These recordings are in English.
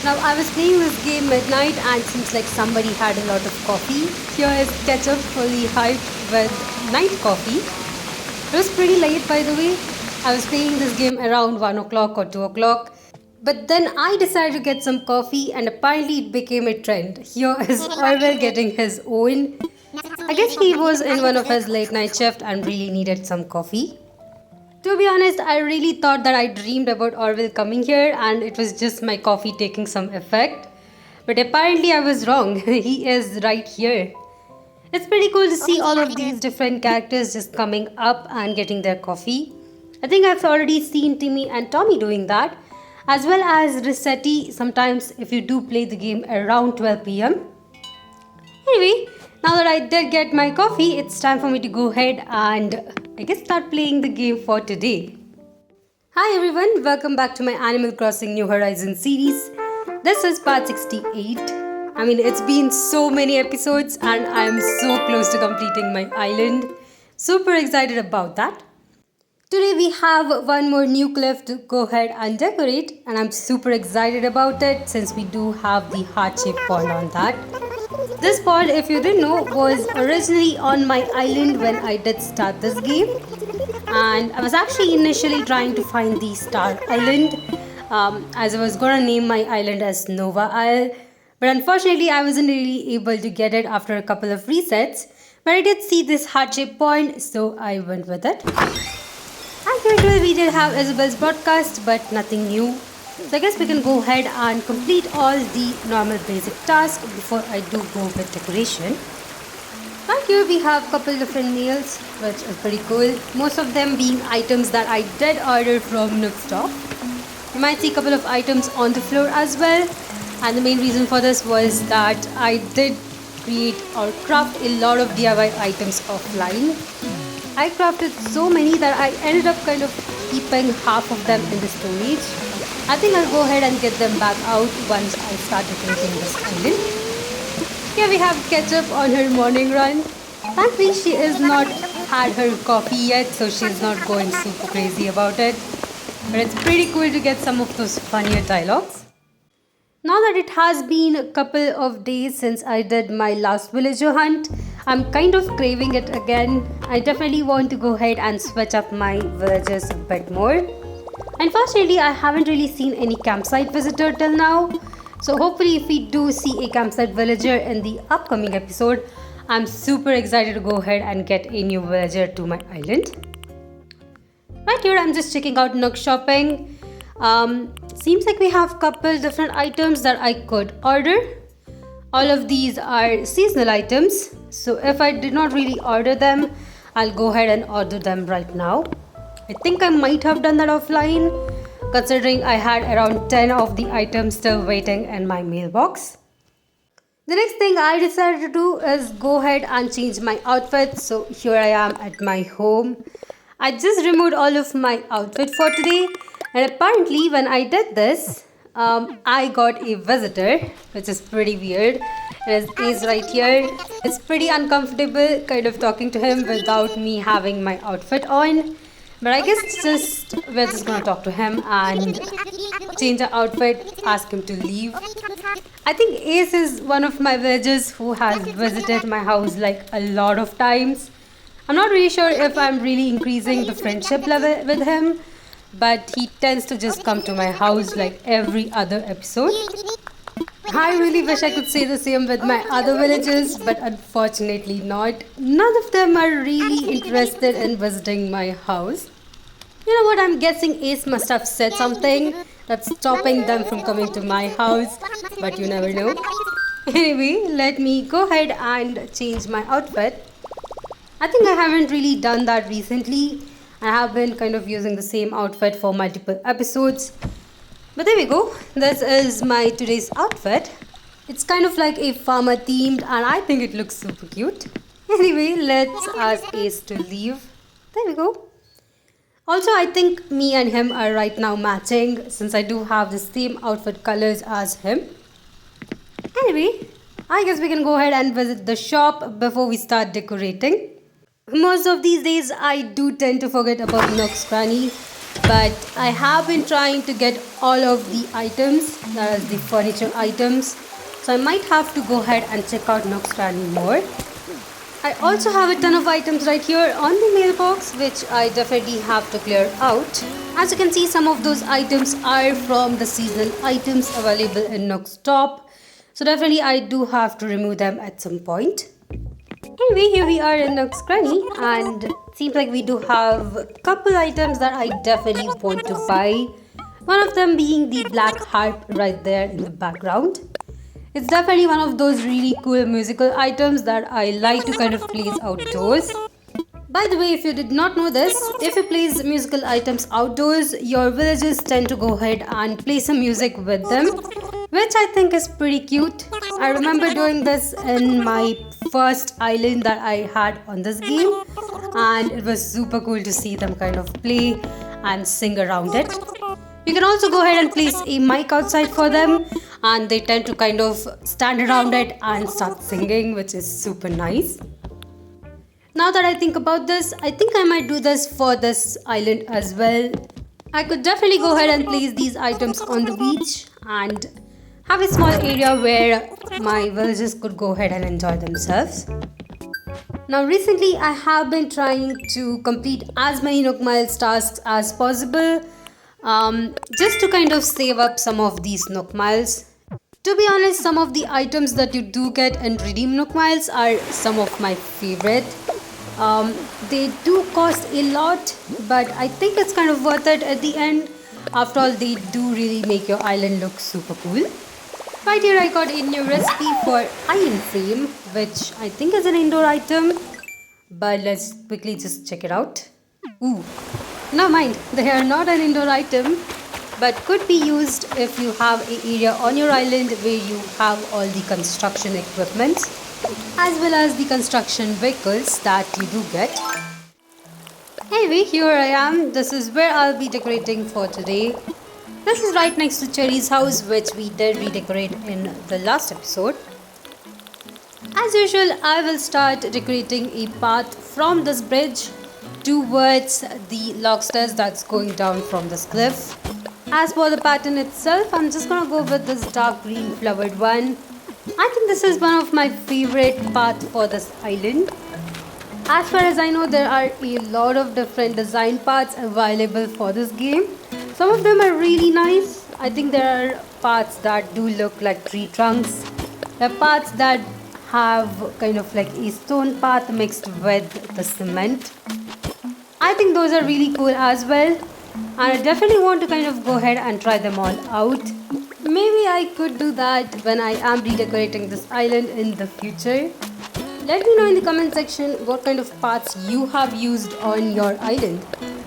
Now I was playing this game midnight and seems like somebody had a lot of coffee. Here is ketchup fully hyped with night coffee. It was pretty late by the way. I was playing this game around 1 o'clock or 2 o'clock. But then I decided to get some coffee and apparently it became a trend. Here is Orwell getting his own. I guess he was in one of his late night shift and really needed some coffee. To be honest, I really thought that I dreamed about Orwell coming here and it was just my coffee taking some effect. But apparently I was wrong. He is right here. It's pretty cool to see all of these different characters just coming up and getting their coffee. I think I've already seen Timmy and Tommy doing that, as well as Rossetti sometimes if you do play the game around 12 pm. Anyway, now that I did get my coffee, it's time for me to go ahead and I guess start playing the game for today. Hi everyone, welcome back to my Animal Crossing New Horizons series. This is part 68. I mean, it's been so many episodes and I'm so close to completing my island. Super excited about that. Today we have one more new cliff to go ahead and decorate and I'm super excited about it since we do have the heart-shaped pond on that. This pond, if you didn't know, was originally on my island when I did start this game. And I was actually initially trying to find the Star Island as I was gonna name my island as Nova Isle. But unfortunately I wasn't really able to get it after a couple of resets. But I did see this heart-shaped pond, so I went with it. As usual, we did have Isabel's broadcast, but nothing new. So I guess we can go ahead and complete all the normal basic tasks before I do go with decoration. Right here we have a couple different meals, which is pretty cool. Most of them being items that I did order from Nook Store. You might see a couple of items on the floor as well. And the main reason for this was that I did create or craft a lot of DIY items offline. I crafted so many that I ended up kind of keeping half of them in the storage. I think I'll go ahead and get them back out once I start decorating this island. Here we have Ketchup on her morning run. Thankfully she is not had her coffee yet, so she's not going super crazy about it. But it's pretty cool to get some of those funnier dialogues. Now that it has been a couple of days since I did my last villager hunt, I'm kind of craving it again. I definitely want to go ahead and switch up my villagers a bit more. Unfortunately, I haven't really seen any campsite visitor till now. So hopefully if we do see a campsite villager in the upcoming episode, I'm super excited to go ahead and get a new villager to my island. Right here, I'm just checking out Nook Shopping. Seems like we have a couple different items that I could order. All of these are seasonal items, so if I did not really order them, I'll go ahead and order them right now. I think I might have done that offline, considering I had around 10 of the items still waiting in my mailbox. The next thing I decided to do is go ahead and change my outfit, so here I am at my home. I just removed all of my outfit for today. And apparently when I did this, I got a visitor, which is pretty weird. He's right here. It's pretty uncomfortable kind of talking to him without me having my outfit on. But I guess we're just gonna talk to him and change our outfit, ask him to leave. I think Ace is one of my villagers who has visited my house like a lot of times. I'm not really sure if I'm really increasing the friendship level with him, but he tends to just come to my house like every other episode. I really wish I could say the same with my other villagers, but unfortunately not. None of them are really interested in visiting my house. You know what, I'm guessing Ace must have said something that's stopping them from coming to my house, but you never know. Anyway, let me go ahead and change my outfit. I think I haven't really done that recently. I have been kind of using the same outfit for multiple episodes. But there we go. This is my today's outfit. It's kind of like a farmer themed and I think it looks super cute. Anyway, let's ask Ace to leave. There we go. Also, I think me and him are right now matching since I do have the same outfit colors as him. Anyway, I guess we can go ahead and visit the shop before we start decorating. Most of these days, I do tend to forget about Nook's Granny. but I have been trying to get all of the items, that is the furniture items. So I might have to go ahead and check out Nook's Cranny more. I also have a ton of items right here on the mailbox which I definitely have to clear out. As you can see, some of those items are from the seasonal items available in Nook's top. So definitely I do have to remove them at some point. Anyway, here we are in Nook's Cranny, and it seems like we do have a couple items that I definitely want to buy. One of them being the black harp right there in the background. It's definitely one of those really cool musical items that I like to kind of place outdoors. By the way, if you did not know this, if you place musical items outdoors, your villagers tend to go ahead and play some music with them, which I think is pretty cute. I remember doing this in my first island that I had on this game, and it was super cool to see them kind of play and sing around it. You can also go ahead and place a mic outside for them, and they tend to kind of stand around it and start singing, which is super nice. Now that I think about this, I think I might do this for this island as well. I could definitely go ahead and place these items on the beach and have a small area where my villagers could go ahead and enjoy themselves. Now recently I have been trying to complete as many Nook Miles tasks as possible, just to kind of save up some of these Nook Miles. To be honest, some of the items that you do get and redeem Nook Miles are some of my favorite. They do cost a lot, but I think it's kind of worth it at the end. After all, they do really make your island look super cool. Right here I got a new recipe for iron frame, which I think is an indoor item, but let's quickly just check it out. Ooh, never mind, they are not an indoor item, but could be used if you have an area on your island where you have all the construction equipment as well as the construction vehicles that you do get. Anyway, here I am. This is where I'll be decorating for today. This is right next to Cherry's house, which we did redecorate in the last episode. As usual, I will start decorating a path from this bridge towards the lobsters that's going down from this cliff. As for the pattern itself, I'm just gonna go with this dark green flowered one. I think this is one of my favorite paths for this island. As far as I know, there are a lot of different design paths available for this game. Some of them are really nice. I think there are paths that do look like tree trunks. There are paths that have kind of like a stone path mixed with the cement. I think those are really cool as well, and I definitely want to kind of go ahead and try them all out. Maybe I could do that when I am redecorating this island in the future. Let me know in the comment section what kind of paths you have used on your island.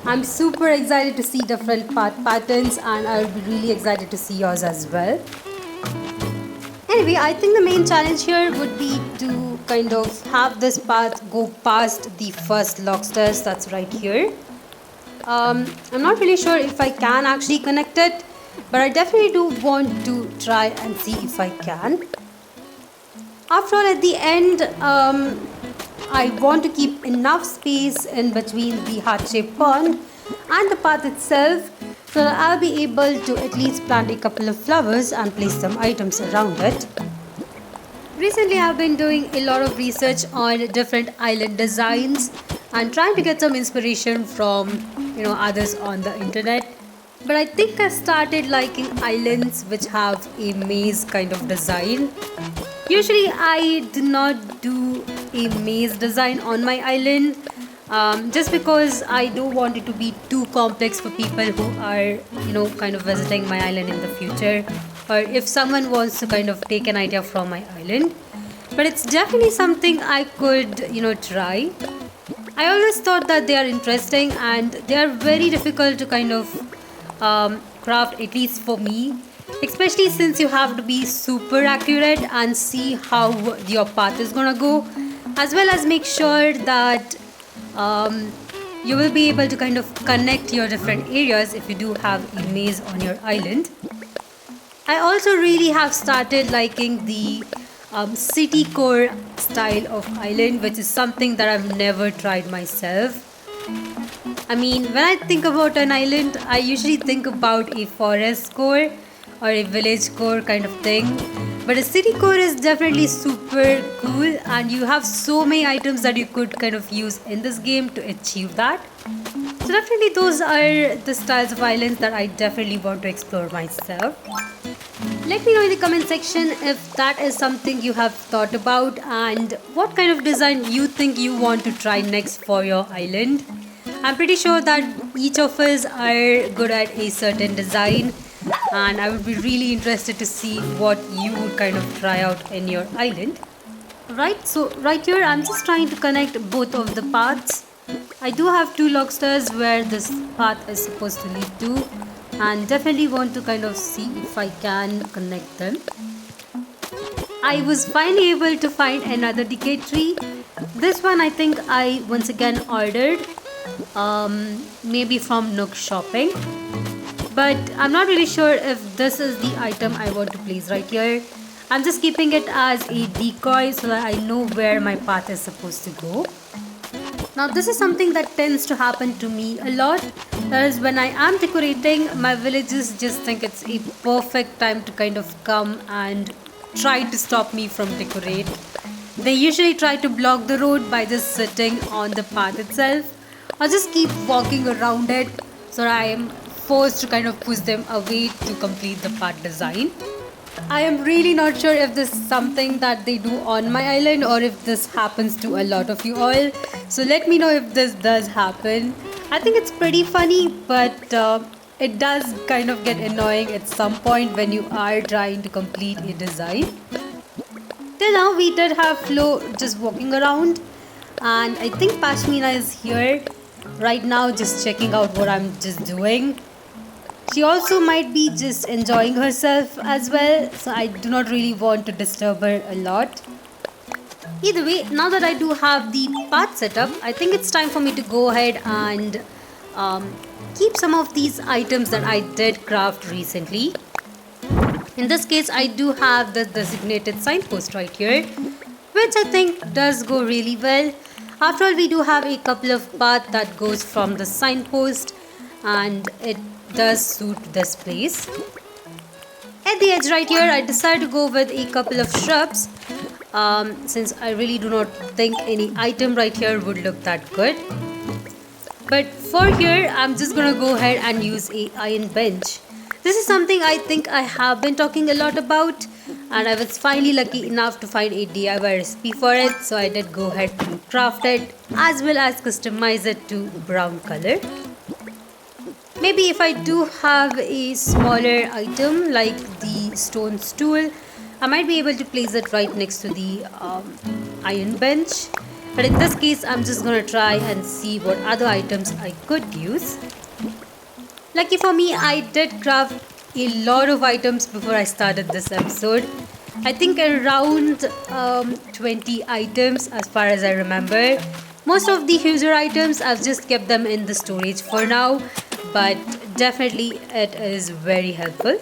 I'm super excited to see different path patterns, and I'll be really excited to see yours as well. Anyway, I think the main challenge here would be to kind of have this path go past the first lobsters that's right here. I'm not really sure if I can actually connect it, but I definitely do want to try and see if I can. After all, at the end, I want to keep enough space in between the heart-shaped pond and the path itself, so that I'll be able to at least plant a couple of flowers and place some items around it. Recently, I've been doing a lot of research on different island designs and trying to get some inspiration from others on the internet. But I think I started liking islands which have a maze kind of design. Usually I do not do a maze design on my island, just because I don't want it to be too complex for people who are kind of visiting my island in the future, or if someone wants to kind of take an idea from my island. But it's definitely something I could try. I always thought that they are interesting, and they are very difficult to kind of craft, at least for me, especially since you have to be super accurate and see how your path is gonna go, as well as make sure that you will be able to kind of connect your different areas if you do have a maze on your island. I also really have started liking the city core style of island, which is something that I've never tried myself. I mean, when I think about an island, I usually think about a forest core or a village core kind of thing. But a city core is definitely super cool, and you have so many items that you could kind of use in this game to achieve that. So, definitely, those are the styles of islands that I definitely want to explore myself. Let me know in the comment section if that is something you have thought about and what kind of design you think you want to try next for your island. I'm pretty sure that each of us are good at a certain design, and I would be really interested to see what you would kind of try out in your island. Right, so right here I'm just trying to connect both of the paths. I do have two log stars where this path is supposed to lead to, and definitely want to kind of see if I can connect them. I was finally able to find another decay tree. This one I think I once again ordered, maybe from Nook Shopping. But I'm not really sure if this is the item I want to place right here. I'm just keeping it as a decoy so that I know where my path is supposed to go. Now this is something that tends to happen to me a lot. That is, when I am decorating, my villagers just think it's a perfect time to kind of come and try to stop me from decorate. They usually try to block the road by just sitting on the path itself, or just keep walking around it, so I am forced to kind of push them away to complete the path design. I am really not sure if this is something that they do on my island or if this happens to a lot of you all. So let me know if this does happen. I think it's pretty funny, but it does kind of get annoying at some point when you are trying to complete a design. Till now we did have Flo just walking around, and I think Pashmina is here right now just checking out what I'm just doing. She also might be just enjoying herself as well, so I do not really want to disturb her a lot. Either way, now that I do have the path set up, I think it's time for me to go ahead and keep some of these items that I did craft recently. In this case, I do have the designated signpost right here, which I think does go really well. After all, we do have a couple of paths that goes from the signpost, and it does suit this place. At the edge right here, I decided to go with a couple of shrubs, since I really do not think any item right here would look that good. But for here, I'm just gonna go ahead and use a iron bench. This is something I think I have been talking a lot about, and I was finally lucky enough to find a DIY recipe for it, so I did go ahead and craft it as well as customize it to brown color. Maybe if I do have a smaller item like the stone stool, I might be able to place it right next to the iron bench. But in this case, I'm just gonna try and see what other items I could use. Lucky for me, I did craft a lot of items before I started this episode. I think around 20 items as far as I remember. Most of the user items, I've just kept them in the storage for now, but definitely it is very helpful.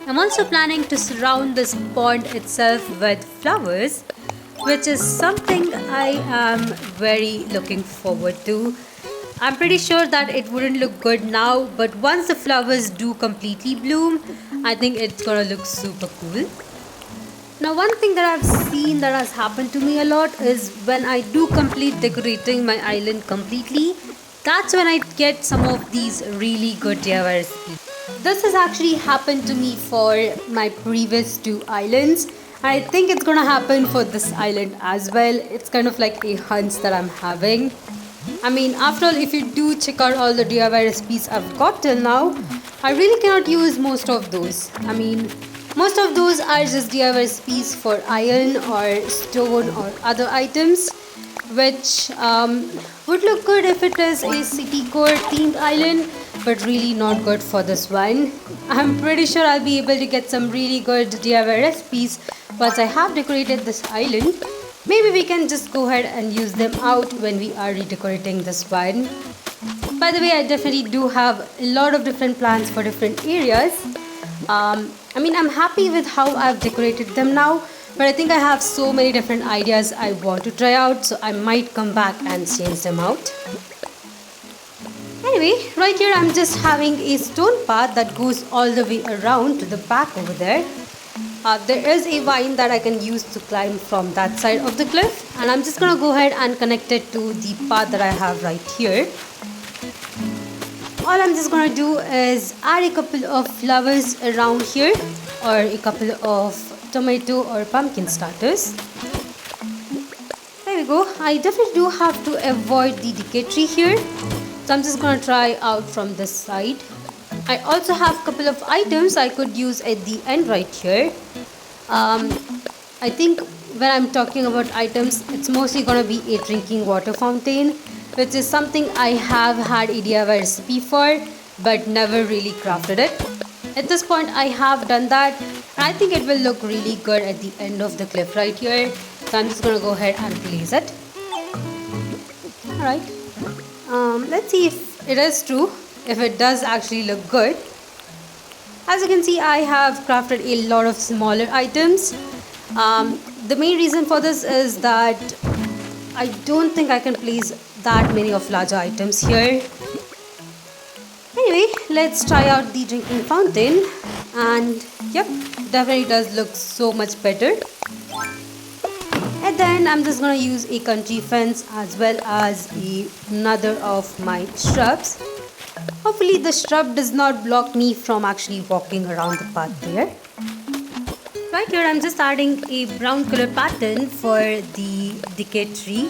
I'm also planning to surround this pond itself with flowers, which is something I am very looking forward to. I'm pretty sure that it wouldn't look good now, but once the flowers do completely bloom, I think it's gonna look super cool. Now, one thing that I've seen that has happened to me a lot is when I do complete decorating my island completely, that's when I get some of these really good DIY recipes. This has actually happened to me for my previous two islands. I think it's gonna happen for this island as well. It's kind of like a hunch that I'm having. I mean, after all, if you do check out all the DIY recipes I've got till now, I really cannot use most of those. I mean, most of those are just DIY recipes for iron or stone or other items, which would look good if it is a city core themed island, but really not good for this one. I'm pretty sure I'll be able to get some really good DIY recipes once I have decorated this island. Maybe we can just go ahead and use them out when we are redecorating this one. By the way, I definitely do have a lot of different plans for different areas. I mean, I'm happy with how I've decorated them now, but I think I have so many different ideas I want to try out, so I might come back and change them out. Anyway, right here I'm just having a stone path that goes all the way around to the back over there. There is a vine that I can use to climb from that side of the cliff, and I'm just gonna go ahead and connect it to the path that I have right here. All I'm just gonna do is add a couple of flowers around here, or a couple of tomato or pumpkin starters. There we go. I definitely do have to avoid the decay tree here, so I'm just gonna try out from this side. I also have a couple of items I could use at the end right here. I think when I'm talking about items, it's mostly gonna be a drinking water fountain, which is something I have had a DIY recipe for, but never really crafted it. At this point, I have done that, and I think it will look really good at the end of the cliff right here. So I'm just gonna go ahead and place it. Alright. Let's see if it is true, if it does actually look good. As you can see, I have crafted a lot of smaller items. The main reason for this is that I don't think I can place that many of larger items here. Anyway, let's try out the drinking fountain, and yep, definitely does look so much better. And then I'm just gonna use a country fence as well as another of my shrubs. Hopefully the shrub does not block me from actually walking around the path there. Right here I'm just adding a brown color pattern for the decay tree.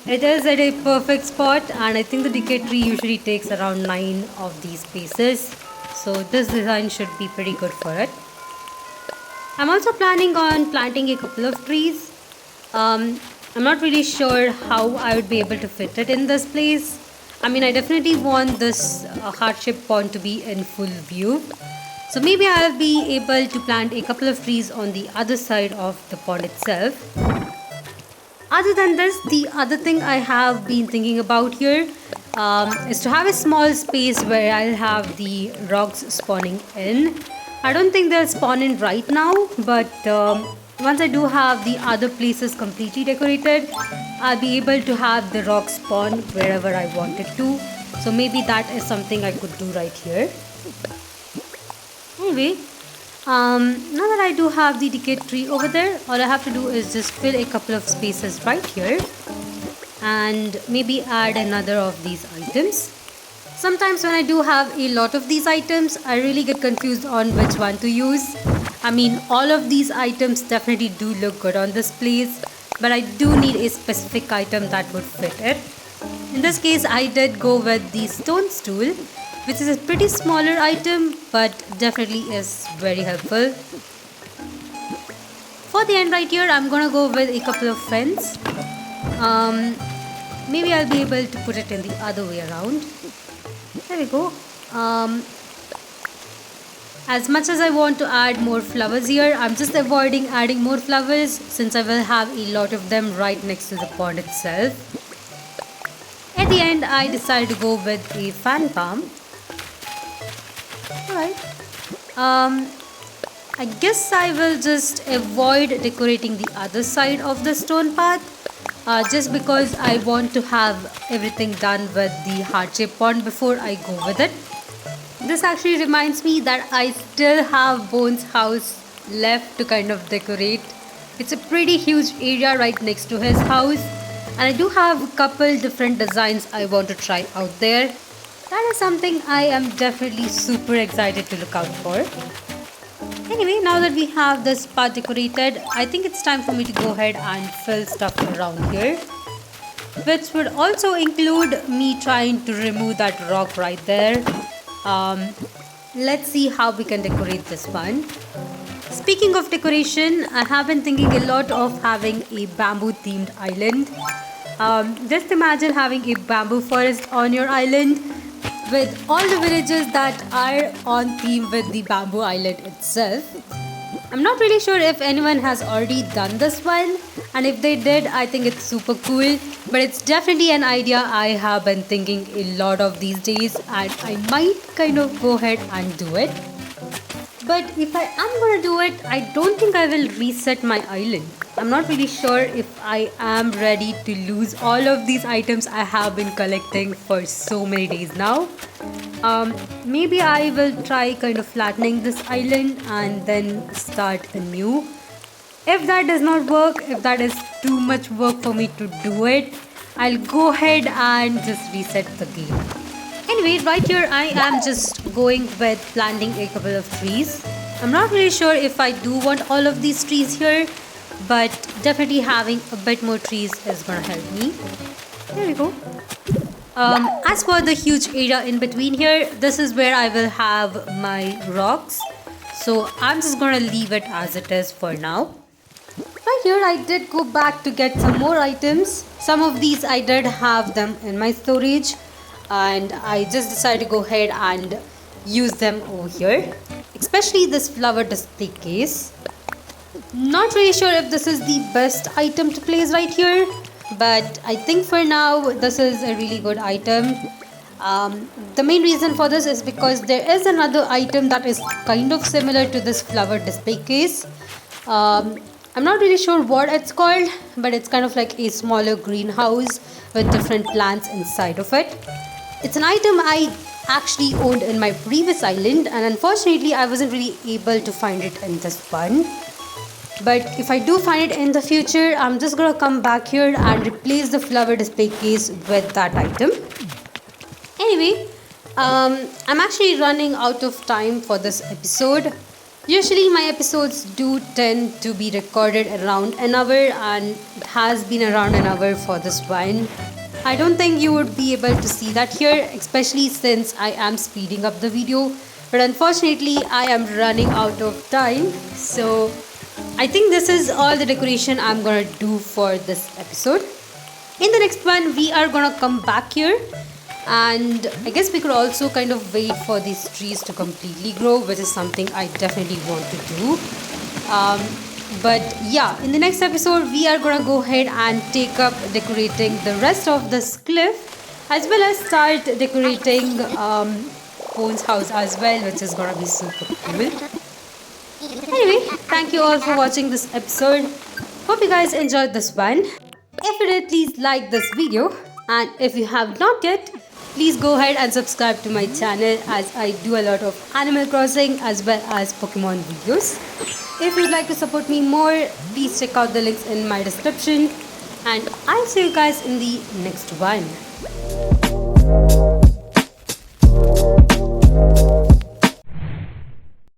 It is at a perfect spot, and I think the decay tree usually takes around 9 of these spaces. So this design should be pretty good for it. I'm also planning on planting a couple of trees. I'm not really sure how I would be able to fit it in this place. I mean, I definitely want this hardship pond to be in full view. So maybe I'll be able to plant a couple of trees on the other side of the pond itself. Other than this, the other thing I have been thinking about here is to have a small space where I'll have the rocks spawning in. I don't think they'll spawn in right now, but once I do have the other places completely decorated, I'll be able to have the rocks spawn wherever I wanted to. So maybe that is something I could do right here. Anyway, now that I do have the decay tree over there, all I have to do is just fill a couple of spaces right here and maybe add another of these items. Sometimes when I do have a lot of these items, I really get confused on which one to use. I mean, all of these items definitely do look good on this place, but I do need a specific item that would fit it. In this case, I did go with the stone stool, which is a pretty smaller item, but definitely is very helpful. For the end right here, I'm gonna go with a couple of fence. Maybe I'll be able to put it in the other way around. There we go. As much as I want to add more flowers here, I'm just avoiding adding more flowers since I will have a lot of them right next to the pond itself. At the end, I decided to go with a fan palm. Alright. I guess I will just avoid decorating the other side of the stone path, just because I want to have everything done with the heart-shaped pond before I go with it. This actually reminds me that I still have Bones' house left to kind of decorate. It's a pretty huge area right next to his house, and I do have a couple different designs I want to try out there. That is something I am definitely super excited to look out for. Anyway, now that we have this part decorated, I think it's time for me to go ahead and fill stuff around here, which would also include me trying to remove that rock right there. Let's see how we can decorate this one. Speaking of decoration, I have been thinking a lot of having a bamboo themed island. Just imagine having a bamboo forest on your island with all the villages that are on theme with the bamboo island itself. I'm not really sure if anyone has already done this one, and if they did, I think it's super cool, but it's definitely an idea I have been thinking a lot of these days, and I might kind of go ahead and do it. But if I am gonna do it, I don't think I will reset my island. I'm not really sure if I am ready to lose all of these items I have been collecting for so many days now. Maybe I will try kind of flattening this island and then start anew. If that does not work, if that is too much work for me to do it, I'll go ahead and just reset the game. Anyway, right here I am just going with planting a couple of trees. I'm not really sure if I do want all of these trees here, but definitely having a bit more trees is gonna help me. There we go. As for the huge area in between here, this is where I will have my rocks. So I'm just gonna leave it as it is for now. Right here I did go back to get some more items. Some of these I did have them in my storage, and I just decided to go ahead and use them over here. Especially this flower display case. Not really sure if this is the best item to place right here, but I think for now this is a really good item. The main reason for this is because there is another item that is kind of similar to this flower display case. I'm not really sure what it's called, but it's kind of like a smaller greenhouse with different plants inside of it. It's an item I actually owned in my previous island, and unfortunately I wasn't really able to find it in this one. But if I do find it in the future, I'm just gonna come back here and replace the flower display case with that item. Anyway, I'm actually running out of time for this episode. Usually my episodes do tend to be recorded around an hour, and it has been around an hour for this one. I don't think you would be able to see that here, especially since I am speeding up the video. But unfortunately I am running out of time, so I think this is all the decoration I'm gonna do for this episode. In the next one we are gonna come back here, and I guess we could also kind of wait for these trees to completely grow, which is something I definitely want to do. But yeah, in the next episode we are gonna go ahead and take up decorating the rest of this cliff, as well as start decorating Bone's house as well, which is gonna be super cool. Anyway, thank you all for watching this episode. Hope you guys enjoyed this one. If you did, please like this video, and if you have not yet, please go ahead and subscribe to my channel, as I do a lot of Animal Crossing as well as Pokemon videos. If you'd like to support me more, please check out the links in my description, and I'll see you guys in the next one.